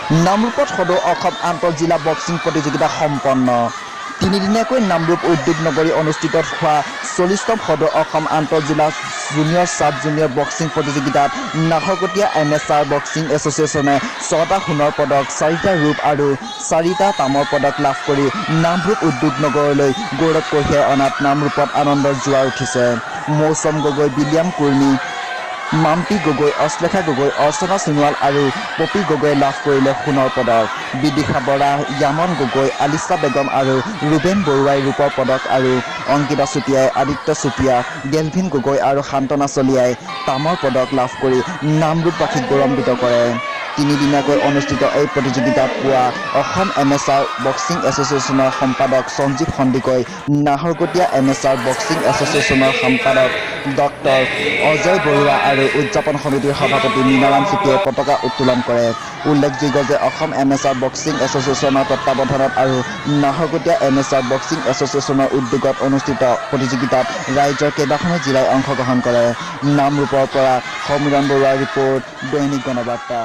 নামৰূপত সদৌ অসম আন্তঃজিলা বক্সিং প্ৰতিযোগিতা সম্পন্ন তিনিদিনীয়াকৈ নামৰূপ উদ্যোগ নগৰী অনুষ্ঠিত হোৱা 40তম সদৌ অসম আন্তঃজিলা জুনিয়ৰ সাব জুনিয়ৰ বক্সিং প্ৰতিযোগিতাত নাহৰকটীয়া এমেচাৰ বক্সিং এছ'চিয়েশ্যনে 6টা সোণৰ পদক 4টা ৰূপ আৰু 4টা তামৰ পদক লাভ কৰি নামৰূপ উদ্যোগ নগৰলৈ গৌৰৱ কঢ়িয়াই অনাত নামৰূপত আনন্দৰ জোৱাৰ উঠিছে। মৌচম গগৈ, বিলিয়াম কুৰ্মী, মাম্পি গগৈ, অশ্লেষা গগৈ, অৰ্চনা সোণোৱাল আৰু পপি গগৈয়ে লাভ কৰিলে সোণৰ পদক। বিদিশা বৰা, য়ামন গগৈ, আলিছা বেগম আৰু ৰুবেন বৰুৱাই ৰূপৰ পদক আৰু অংকিতা চুতীয়াই, আদিত্য চুতীয়া, গেলভিন গগৈ আৰু শান্তনা চলিয়াই তামৰ পদক লাভ কৰি নামৰূপবাসীক গৌৰৱান্বিত কৰে। তিনিদিনীয়াকৈ অনুষ্ঠিত এই প্ৰতিযোগিতাত পুৱা অসম এমেচাৰ বক্সিং এছ'চিয়েশ্যনৰ সম্পাদক সঞ্জীৱ সন্দিকৈ, নাহৰকটীয়া এমেচাৰ বক্সিং এছ'চিয়েশ্যনৰ সম্পাদক ডক্টৰ অজয় বৰুৱা আৰু উদযাপন সমিতিৰ সভাপতি মীনাৰাম চিটিয়ে পতাকা উত্তোলন কৰে। উল্লেখযোগ্য যে অসম এমেচাৰ বক্সিং এছ'চিয়েশ্যনৰ তত্বাৱধানত আৰু নাহৰকটীয়া এমেচাৰ বক্সিং এছ'চিয়েশ্যনৰ উদ্যোগত অনুষ্ঠিত প্ৰতিযোগিতাত ৰাজ্যৰ কেইবাখনো জিলাই অংশগ্ৰহণ কৰে। নামৰূপৰ পৰা সমীৰণ বৰুৱাৰ ৰিপৰ্ট, দৈনিক গণবাৰ্তা।